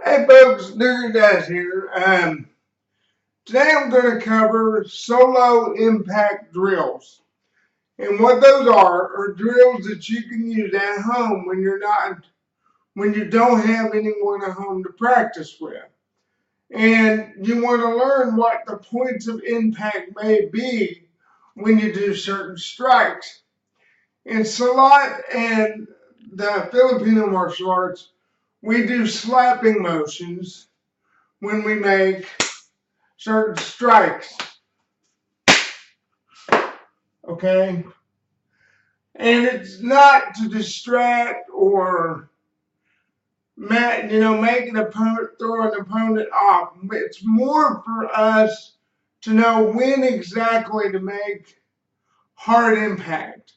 Hey folks, Digger Dash here. Today I'm going to cover solo impact drills. And what those are drills that you can use at home when you don't have anyone at home to practice with. And you want to learn what the points of impact may be when you do certain strikes. In Salat and the Filipino martial arts, we do slapping motions when we make certain strikes, okay? And it's not to distract or make an opponent throw an opponent off. It's more for us to know when exactly to make hard impact,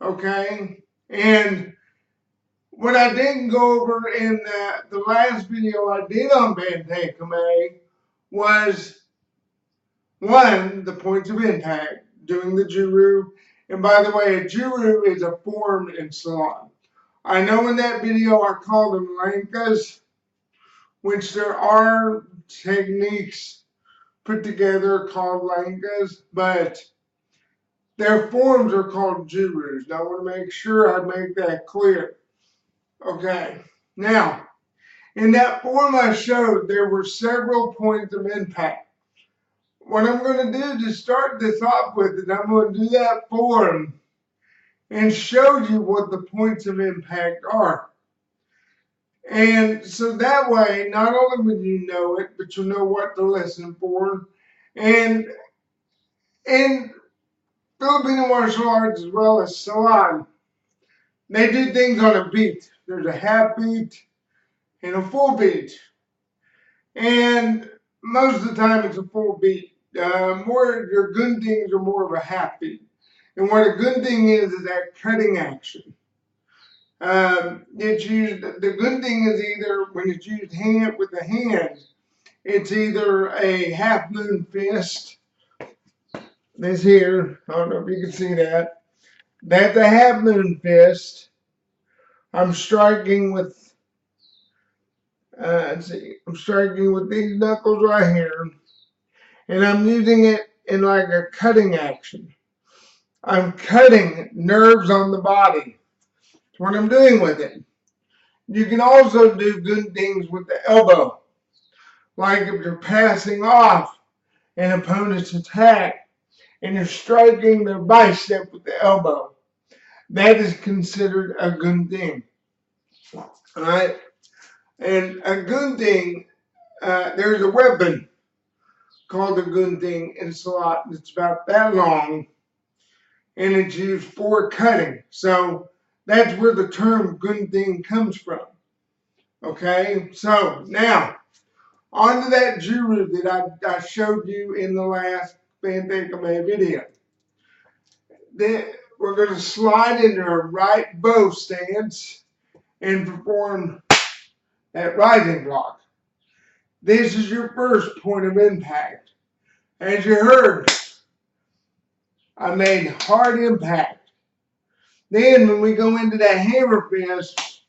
okay? And what I didn't go over in the last video I did on Bantay Camay was one, the points of impact, doing the juru. And by the way, a juru is a form in Salat. I know in that video I called them lankas, which there are techniques put together called lankas, but their forms are called jurus. Now I want to make sure I make that clear. Okay, now in that form I showed, there were several points of impact. What I'm going to do to start this off with is I'm going to do that form and show you what the points of impact are. And so that way, not only will you know it, but you'll know what to listen for. And in Filipino martial arts as well as Salat, they do things on a beat. There's a half beat and a full beat. And most of the time it's a full beat. More your gunting are more of a half beat. And what a gunting is that cutting action. It's used. The gunting is either when it's used hand with the hands, it's either a half moon fist. This here, I don't know if you can see that. That's a half moon fist. I'm striking with. Let's see. I'm striking with these knuckles right here, and I'm using it in like a cutting action. I'm cutting nerves on the body. That's what I'm doing with it. You can also do good things with the elbow. Like if you're passing off an opponent's attack and you're striking their bicep with the elbow. That is considered a good thing. Alright? And a good thing, there's a weapon called a gunting in Salat that's about that long, and it's used for cutting. So that's where the term gunting comes from. Okay, so now on to that juru that I showed you in the last Bantay Camay video. Then we're going to slide into a right bow stance and perform that rising block. This is your first point of impact. As you heard, I made hard impact. Then when we go into that hammer fist,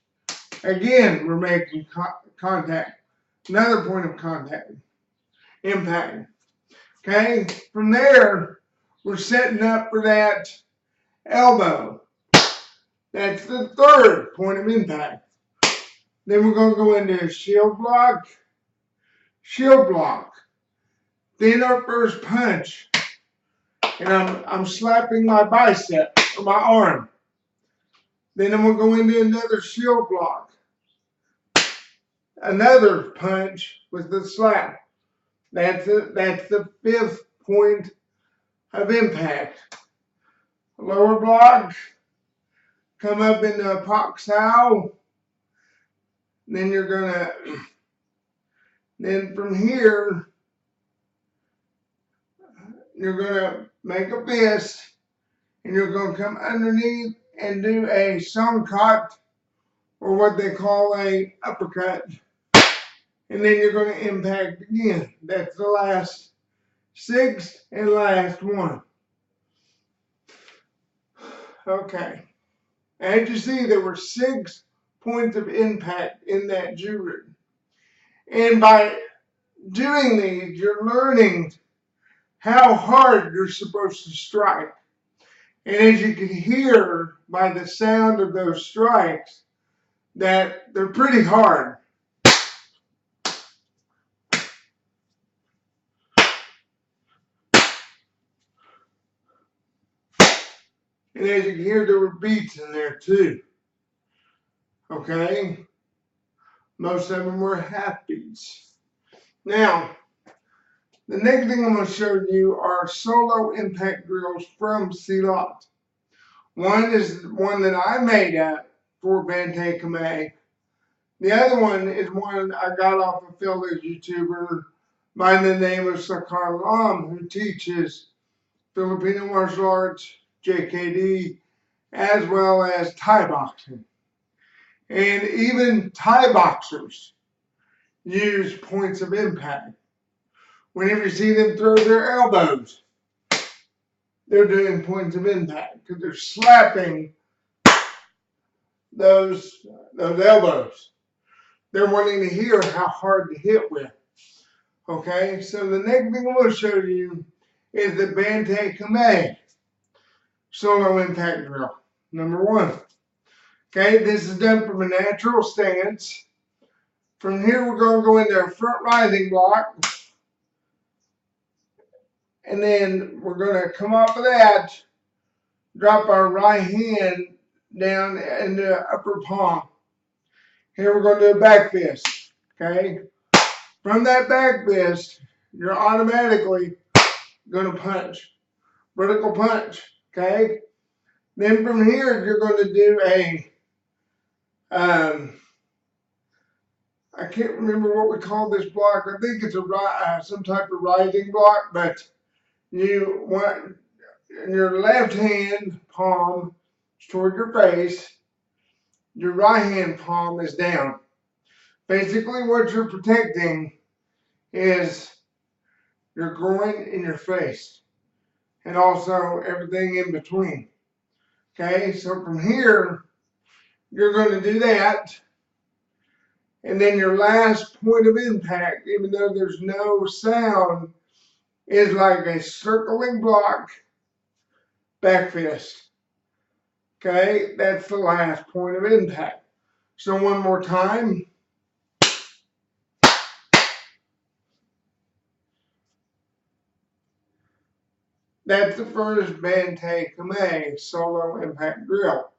again, we're making contact. Another point of contact, impact. Okay, from there, we're setting up for that elbow. That's the third point of impact. Then we're going to go into a shield block, then our first punch. And I'm slapping my bicep or my arm. Then I'm going to go into another shield block. Another punch with the slap. That's the fifth point of impact. Lower block, come up into a pak sao. Then you're gonna, then from here, you're gonna make a fist, and you're gonna come underneath and do a songkat, or what they call a uppercut. And then you're gonna impact again. That's the last, sixth and last one. Okay. As you see, there were 6 points of impact in that juru. And by doing these, you're learning how hard you're supposed to strike. And as you can hear by the sound of those strikes, that they're pretty hard. And as you can hear, there were beats in there too. Okay? Most of them were half beats. Now, the next thing I'm going to show you are solo impact drills from Ceylon. One is one that I made up for Bantay Camay. The other one is one I got off a fellow YouTuber by the name of Sakar Lam, who teaches Filipino martial arts, JKD, as well as Thai boxing. And even Thai boxers use points of impact. Whenever you see them throw their elbows, they're doing points of impact because they're slapping those elbows. They're wanting to hear how hard to hit with. Okay, so the next thing I'm going to show you is the Bantay Camay solo impact drill. Number one. Okay, this is done from a natural stance. From here, we're going to go into our front rising block. And then we're going to come off of that, drop our right hand down in the upper palm. Here we're going to do a back fist. Okay, from that back fist, you're automatically going to punch. Vertical punch. Okay, then from here, you're going to do a I can't remember what we call this block. I think it's some type of rising block, but you want your left hand palm toward your face, your right hand palm is down. Basically what you're protecting is your groin and your face, and also everything in between. Okay, so from here, you're going to do that. And then your last point of impact, even though there's no sound, is like a circling block back fist. Okay, that's the last point of impact. So one more time. That's the first Bantay Camay solo impact drill.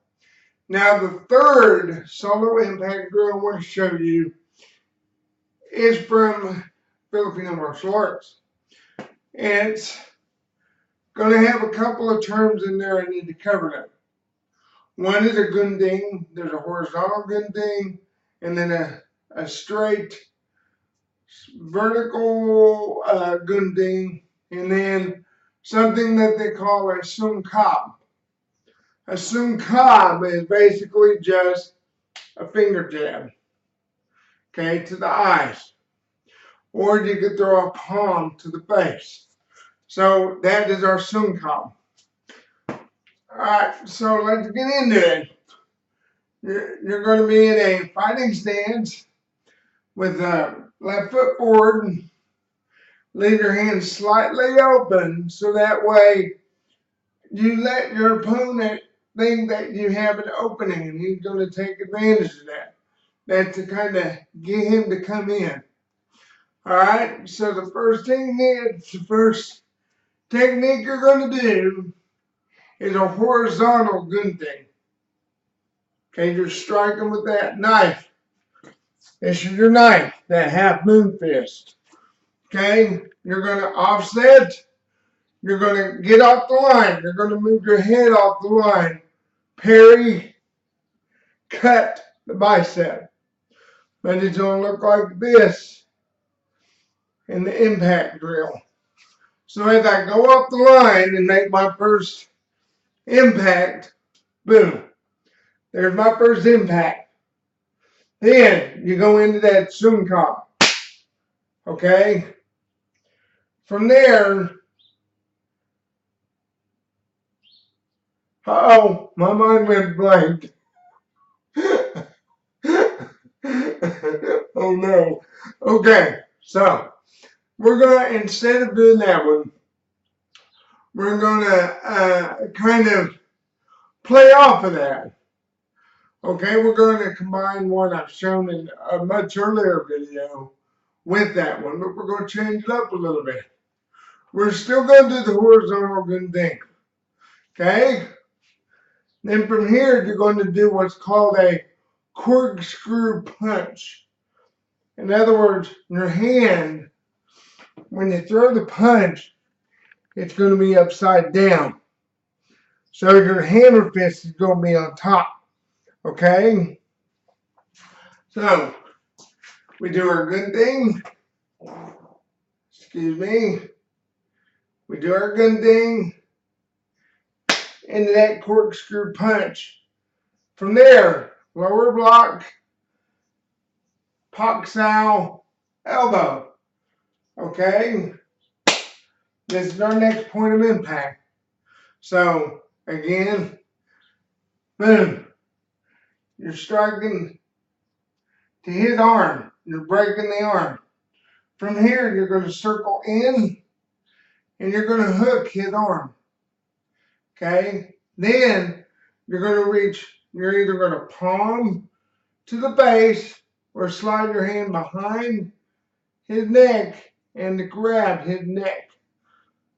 Now the third solo impact drill I want to show you is from Filipino martial arts. And it's going to have a couple of terms in there I need to cover them. One is a gunding, there's a horizontal gunding, and then a straight vertical gunding, and then something that they call a sungkab. A sungkab is basically just a finger jab, okay, to the eyes. Or you could throw a palm to the face. So that is our sungkab. Alright, so let's get into it. You're going to be in a fighting stance with the left foot forward. Leave your hands slightly open so that way you let your opponent think that you have an opening and he's going to take advantage of that. That's to kind of get him to come in. Alright, so the first technique you're going to do is a horizontal gunding. Okay, just strike him with that knife. This is your knife, that half moon fist. Okay, you're going to offset. You're going to get off the line. You're going to move your head off the line. Parry, cut the bicep. But it's going to look like this in the impact drill. So as I go up the line and make my first impact, boom. There's my first impact. Then you go into that sungkab. Okay? From there, uh-oh, my mind went blank. Oh no. Okay, so we're gonna, instead of doing that one, we're gonna kind of play off of that. Okay, we're going to combine what I've shown in a much earlier video with that one, but we're going to change it up a little bit. We're still going to do the horizontal good thing. Okay? Then from here, you're going to do what's called a corkscrew punch. In other words, your hand, when you throw the punch, it's going to be upside down. So your hammer fist is going to be on top. Okay? So, we do our good thing. Excuse me. We do our good thing into that corkscrew punch. From there, lower block, pak sao, elbow. Okay? This is our next point of impact. So, again, boom. You're striking to his arm. You're breaking the arm. From here, you're going to circle in and you're going to hook his arm. Okay? Then, you're going to reach, you're either going to palm to the base or slide your hand behind his neck and to grab his neck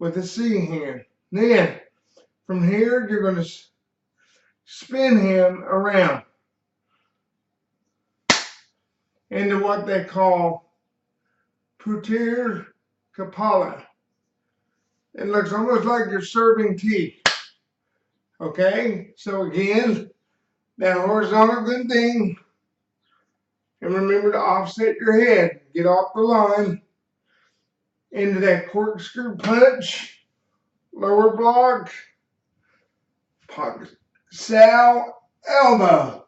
with a C hand. Then, from here, you're going to spin him around into what they call putir kapala. It looks almost like you're serving tea. Okay? So again, that horizontal good thing. And remember to offset your head. Get off the line into that corkscrew punch. Lower block. Sal elbow.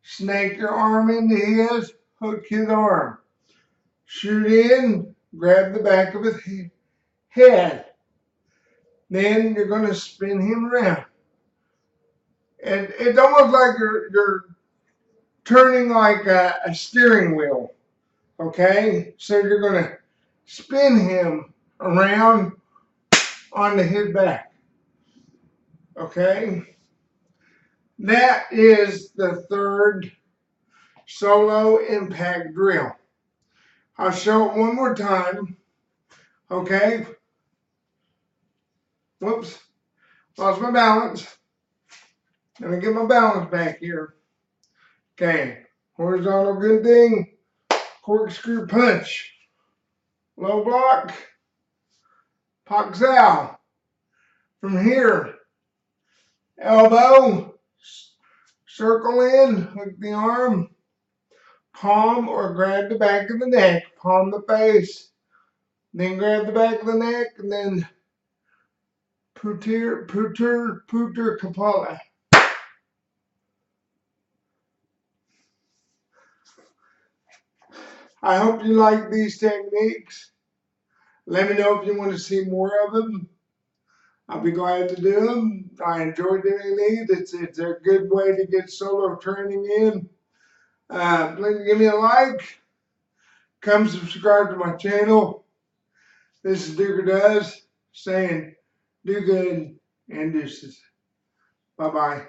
Snake your arm into his. Hook his arm. Shoot in. Grab the back of his head. Then you're going to spin him around. And it's almost like you're turning like a steering wheel. Okay? So you're going to spin him around onto his back. Okay? That is the third solo impact drill. I'll show it one more time. Okay? Whoops. Lost my balance. Let me get my balance back here. Okay. Horizontal good thing. Corkscrew punch. Low block. Pak sao. From here, elbow, circle in, hook the arm, palm or grab the back of the neck, palm the face, then grab the back of the neck, and then putir kapala. I hope you like these techniques. Let me know if you want to see more of them. I'll be glad to do them. I enjoy doing these. It's a good way to get solo training in. Please give me a like. Come subscribe to my channel. This is Duker Does saying do good and deuces. Bye-bye.